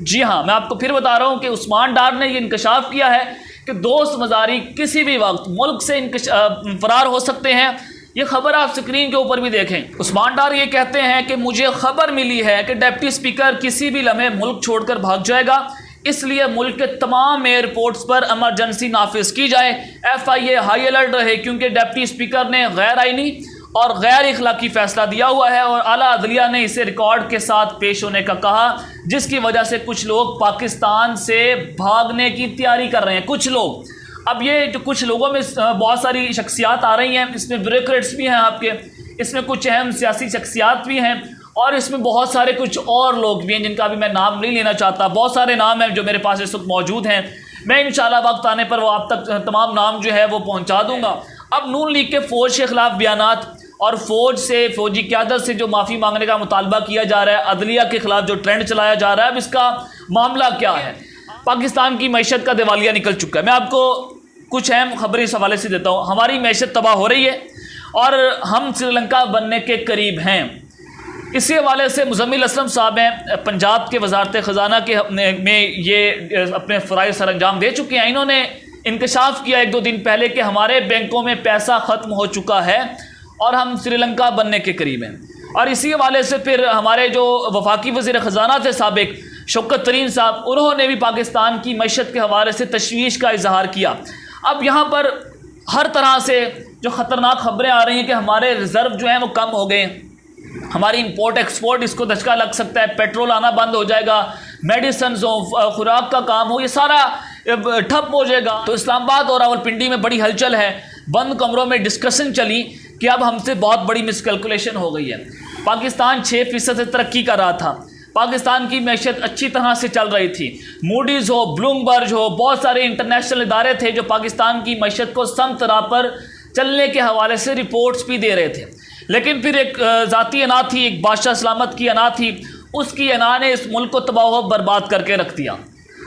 جی ہاں، میں آپ کو پھر بتا رہا ہوں کہ عثمان ڈار نے یہ انکشاف کیا ہے کہ دوست مزاری کسی بھی وقت ملک سے فرار ہو سکتے ہیں۔ یہ خبر آپ سکرین کے اوپر بھی دیکھیں۔ عثمان ڈار یہ کہتے ہیں کہ مجھے خبر ملی ہے کہ ڈپٹی اسپیکر کسی بھی لمحے ملک چھوڑ کر بھاگ جائے گا، اس لیے ملک کے تمام ایئرپورٹس پر ایمرجنسی نافذ کی جائے۔ F I A high alert رہے کیونکہ ڈپٹی اسپیکر نے غیر آئینی اور غیر اخلاقی فیصلہ دیا ہوا ہے اور اعلیٰ عدلیہ نے اسے ریکارڈ کے ساتھ پیش ہونے کا کہا، جس کی وجہ سے کچھ لوگ پاکستان سے بھاگنے کی تیاری کر رہے ہیں۔ کچھ لوگ، اب یہ جو کچھ لوگوں میں بہت ساری شخصیات آ رہی ہیں، اس میں بیوروکریٹس بھی ہیں آپ کے، اس میں کچھ اہم سیاسی شخصیات بھی ہیں، اور اس میں بہت سارے کچھ اور لوگ بھی ہیں جن کا بھی میں نام نہیں لینا چاہتا۔ بہت سارے نام ہیں جو میرے پاس اس وقت موجود ہیں، میں انشاءاللہ وقت آنے پر وہ آپ تک تمام نام جو ہے وہ پہنچا دوں گا۔ اب نون لیگ کے فوج کے خلاف بیانات اور فوج سے، فوجی قیادت سے جو معافی مانگنے کا مطالبہ کیا جا رہا ہے، عدلیہ کے خلاف جو ٹرینڈ چلایا جا رہا ہے، اب اس کا معاملہ کیا ہے؟ پاکستان کی معیشت کا دیوالیہ نکل چکا ہے۔ میں آپ کو کچھ اہم خبریں اس حوالے سے دیتا ہوں۔ ہماری معیشت تباہ ہو رہی ہے اور ہم سری لنکا بننے کے قریب ہیں۔ اسی حوالے سے مزمل اسلم صاحب ہیں، پنجاب کے وزارت خزانہ کے میں یہ اپنے فرائض سر انجام دے چکے ہیں۔ انہوں نے انکشاف کیا 1-2 دن پہلے کہ ہمارے بینکوں میں پیسہ ختم ہو چکا ہے اور ہم سری لنکا بننے کے قریب ہیں۔ اور اسی حوالے سے پھر ہمارے جو وفاقی وزیر خزانہ تھے سابق، شوکت ترین صاحب، انہوں نے بھی پاکستان کی معیشت کے حوالے سے تشویش کا اظہار کیا۔ اب یہاں پر ہر طرح سے جو خطرناک خبریں آ رہی ہیں کہ ہمارے ریزرو جو ہیں وہ کم ہو گئے، ہماری امپورٹ ایکسپورٹ اس کو دھچکا لگ سکتا ہے، پیٹرول آنا بند ہو جائے گا، میڈیسنز ہو، خوراک کا کام ہو، یہ سارا ٹھپ ہو جائے گا۔ تو اسلام آباد اور راولپنڈی میں بڑی ہلچل ہے، بند کمروں میں ڈسکشن چلی کہ اب ہم سے بہت بڑی مس کیلکولیشن ہو گئی ہے۔ پاکستان 6% سے ترقی کر رہا تھا، پاکستان کی معیشت اچھی طرح سے چل رہی تھی، موڈیز ہو، بلومبرج ہو، بہت سارے انٹرنیشنل ادارے تھے جو پاکستان کی معیشت کو سمت راہ پر چلنے کے حوالے سے رپورٹس بھی دے رہے تھے۔ لیکن پھر ایک ذاتی انا تھی، ایک بادشاہ سلامت کی انا تھی، اس کی انا نے اس ملک کو تباہ و برباد کر کے رکھ دیا۔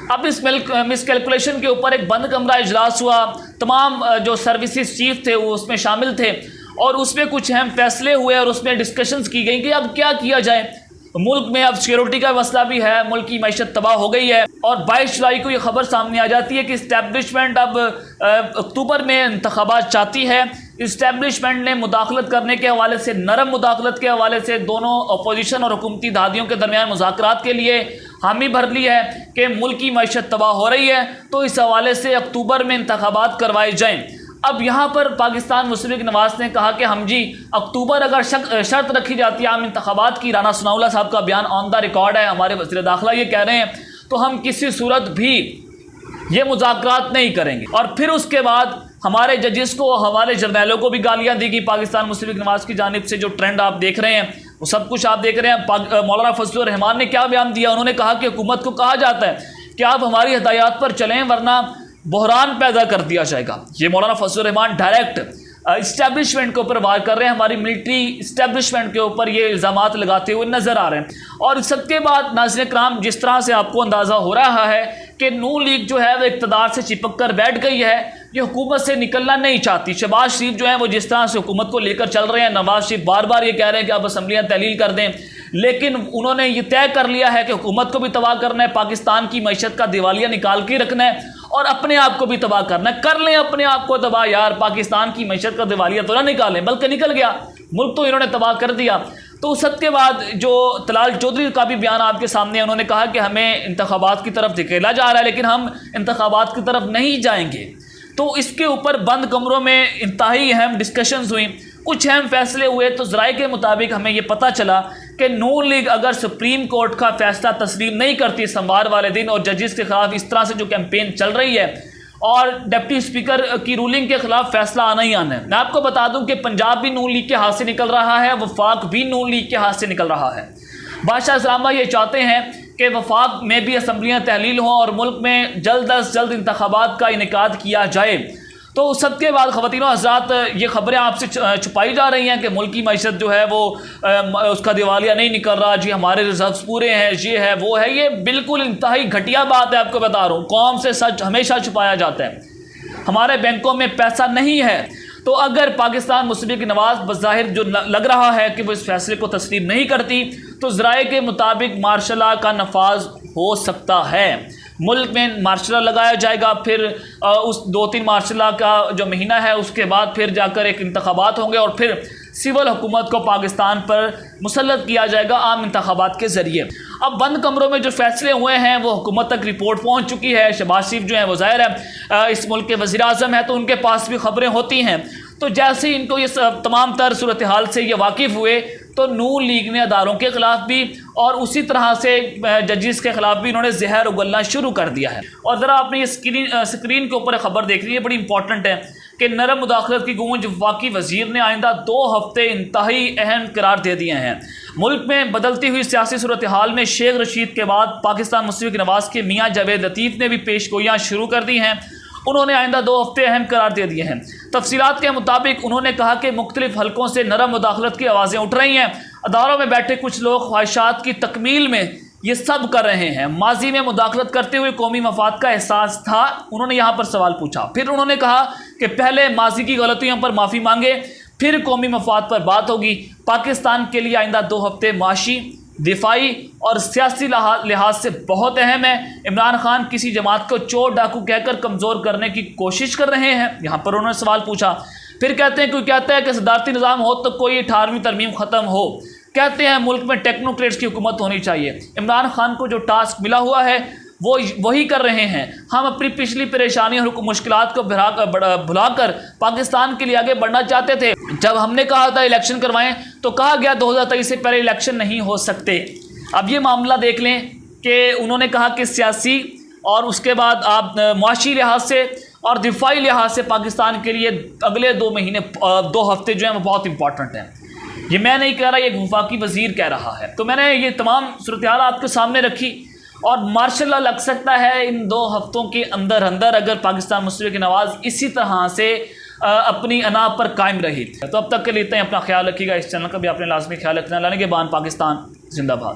اب اس مس کیلکولیشن کے اوپر ایک بند کمرہ اجلاس ہوا، تمام جو سروسز چیف تھے وہ اس میں شامل تھے اور اس میں کچھ اہم فیصلے ہوئے اور اس میں ڈسکشنز کی گئی کہ اب کیا کیا جائے۔ ملک میں اب سیکورٹی کا مسئلہ بھی ہے، ملک کی معیشت تباہ ہو گئی ہے، اور 22 جولائی کو یہ خبر سامنے آ جاتی ہے کہ اسٹیبلشمنٹ اب اکتوبر میں انتخابات چاہتی ہے۔ اسٹیبلشمنٹ نے مداخلت کرنے کے حوالے سے، نرم مداخلت کے حوالے سے دونوں اپوزیشن اور حکومتی دھادیوں کے درمیان مذاکرات کے لیے حامی بھر لی ہے کہ ملک کی معیشت تباہ ہو رہی ہے، تو اس حوالے سے اکتوبر میں انتخابات کروائے جائیں۔ اب یہاں پر پاکستان مسلم لیگ نواز نے کہا کہ ہم جی اکتوبر اگر شرط رکھی جاتی ہے عام انتخابات کی، رانا ثناء اللہ صاحب کا بیان آن دا ریکارڈ ہے، ہمارے وزیر داخلہ یہ کہہ رہے ہیں، تو ہم کسی صورت بھی یہ مذاکرات نہیں کریں گے۔ اور پھر اس کے بعد ہمارے ججز کو، ہمارے جرنیلوں کو بھی گالیاں دی گئی پاکستان مسلم لیگ نواز کی جانب سے۔ جو ٹرینڈ آپ دیکھ رہے ہیں وہ سب کچھ آپ دیکھ رہے ہیں۔ مولانا فضل الرحمان نے کیا بیان دیا؟ انہوں نے کہا کہ حکومت کو کہا جاتا ہے کہ آپ ہماری ہدایات پر چلیں ورنہ بحران پیدا کر دیا جائے گا۔ یہ مولانا فضل الرحمان ڈائریکٹ اسٹیبلشمنٹ کے اوپر وار کر رہے ہیں، ہماری ملٹری اسٹیبلشمنٹ کے اوپر یہ الزامات لگاتے ہوئے نظر آ رہے ہیں۔ اور اس سب کے بعد ناظرین کرام، جس طرح سے آپ کو اندازہ ہو رہا ہے کہ نون لیگ جو ہے وہ اقتدار سے چپک کر بیٹھ گئی ہے، یہ حکومت سے نکلنا نہیں چاہتی۔ شہباز شریف جو ہیں وہ جس طرح سے حکومت کو لے کر چل رہے ہیں، نواز شریف بار بار یہ کہہ رہے ہیں کہ آپ اسمبلیاں تحلیل کر دیں، لیکن انہوں نے یہ طے کر لیا ہے کہ حکومت کو بھی تباہ کرنا ہے، پاکستان کی معیشت کا دیوالیہ نکال کے رکھنا ہے اور اپنے آپ کو بھی تباہ کرنا ہے۔ کر لیں اپنے آپ کو تباہ یار، پاکستان کی معیشت کا دیوالیہ تو نہ نکالیں، بلکہ نکل گیا، ملک تو انہوں نے تباہ کر دیا۔ تو سب کے بعد جو طلال چودھری کا بھی بیان آپ کے سامنے ہے، انہوں نے کہا کہ ہمیں انتخابات کی طرف دھکیلا جا رہا ہے لیکن ہم انتخابات کی طرف نہیں جائیں گے۔ تو اس کے اوپر بند کمروں میں انتہائی اہم ڈسکشنز ہوئیں، کچھ اہم فیصلے ہوئے۔ تو ذرائع کے مطابق ہمیں یہ پتہ چلا کہ نون لیگ اگر سپریم کورٹ کا فیصلہ تسلیم نہیں کرتی سوموار والے دن، اور ججز کے خلاف اس طرح سے جو کیمپین چل رہی ہے اور ڈپٹی اسپیکر کی رولنگ کے خلاف فیصلہ آنا ہی آنا ہے۔ میں آپ کو بتا دوں کہ پنجاب بھی نون لیگ کے ہاتھ سے نکل رہا ہے، وفاق بھی نون لیگ کے ہاتھ سے نکل رہا ہے۔ بادشاہ اسلام یہ چاہتے ہیں کہ وفاق میں بھی اسمبلیاں تحلیل ہوں اور ملک میں جلد از جلد انتخابات کا انعقاد کیا جائے۔ تو سب کے بعد خواتین و حضرات، یہ خبریں آپ سے چھپائی جا رہی ہیں کہ ملک کی معیشت جو ہے وہ اس کا دیوالیہ نہیں نکل رہا، جی ہمارے ریزروز پورے ہیں، یہ ہے وہ ہے، یہ بالکل انتہائی گھٹیا بات ہے۔ آپ کو بتا رہا ہوں، قوم سے سچ ہمیشہ چھپایا جاتا ہے۔ ہمارے بینکوں میں پیسہ نہیں ہے، تو اگر پاکستان مسلم لیگ نواز بظاہر جو لگ رہا ہے کہ وہ اس فیصلے کو تسلیم نہیں کرتی، تو ذرائع کے مطابق مارشل لا کا نفاذ ہو سکتا ہے۔ ملک میں مارشل لا لگایا جائے گا، پھر اس 2-3 مارشل لا کا جو مہینہ ہے اس کے بعد پھر جا کر ایک انتخابات ہوں گے اور پھر سول حکومت کو پاکستان پر مسلط کیا جائے گا عام انتخابات کے ذریعے۔ اب بند کمروں میں جو فیصلے ہوئے ہیں وہ حکومت تک رپورٹ پہنچ چکی ہے۔ شہباز شریف جو ہیں وہ ظاہر ہے اس ملک کے وزیر اعظم ہیں تو ان کے پاس بھی خبریں ہوتی ہیں، تو جیسے ہی ان کو یہ تمام تر صورتحال سے یہ واقف ہوئے تو نون لیگ نے اداروں کے خلاف بھی اور اسی طرح سے ججز کے خلاف بھی انہوں نے زہر اگلنا شروع کر دیا ہے۔ اور ذرا آپ نے یہ اسکرین کے اوپر خبر دیکھ لی ہے، بڑی امپورٹنٹ ہے کہ نرم مداخلت کی گونج وفاقی وزیر نے آئندہ 2 ہفتے انتہائی اہم قرار دے دیے ہیں۔ ملک میں بدلتی ہوئی سیاسی صورتحال میں شیخ رشید کے بعد پاکستان مشرق نواز کے میاں جاوید لطیف نے بھی پیش گوئیاں شروع کر دی ہیں۔ انہوں نے آئندہ 2 ہفتے اہم قرار دے دیے ہیں۔ تفصیلات کے مطابق انہوں نے کہا کہ مختلف حلقوں سے نرم مداخلت کی آوازیں اٹھ رہی ہیں۔ اداروں میں بیٹھے کچھ لوگ خواہشات کی تکمیل میں یہ سب کر رہے ہیں۔ ماضی میں مداخلت کرتے ہوئے قومی مفاد کا احساس تھا، انہوں نے یہاں پر سوال پوچھا۔ پھر انہوں نے کہا کہ پہلے ماضی کی غلطیوں پر معافی مانگے، پھر قومی مفاد پر بات ہوگی۔ پاکستان کے لیے آئندہ 2 ہفتے معاشی، دفاعی اور سیاسی لحاظ سے بہت اہم ہے۔ عمران خان کسی جماعت کو چور ڈاکو کہہ کر کمزور کرنے کی کوشش کر رہے ہیں، یہاں پر انہوں نے سوال پوچھا۔ پھر کہتے ہیں کوئی کہتا ہے کہ صدارتی نظام ہو تو کوئی 18ویں ترمیم ختم ہو، کہتے ہیں ملک میں ٹیکنوکریٹس کی حکومت ہونی چاہیے۔ عمران خان کو جو ٹاسک ملا ہوا ہے وہ وہی کر رہے ہیں۔ ہم اپنی پچھلی پریشانیوں اور مشکلات کو بھلا کر پاکستان کے لیے آگے بڑھنا چاہتے تھے۔ جب ہم نے کہا تھا الیکشن کروائیں تو کہا گیا 2023 سے پہلے الیکشن نہیں ہو سکتے۔ اب یہ معاملہ دیکھ لیں کہ انہوں نے کہا کہ سیاسی اور اس کے بعد آپ معاشی لحاظ سے اور دفاعی لحاظ سے پاکستان کے لیے اگلے 2 مہینے 2 ہفتے جو ہیں وہ بہت امپورٹنٹ ہیں۔ یہ میں نہیں کہہ رہا، یہ وفاقی وزیر کہہ رہا ہے۔ تو میں نے یہ تمام صورتحال آپ کے سامنے رکھی اور مارشل لا لگ سکتا ہے ان 2 ہفتوں کے اندر اگر پاکستان مشرق نواز اسی طرح سے اپنی انا پر قائم رہی۔ تو اب تک کے لیے اتنا ہی، اپنا خیال رکھیے گا، اس چینل کا بھی اپنے لازمی خیال رکھنا۔ اللہ نگہبان، پاکستان زندہ باد۔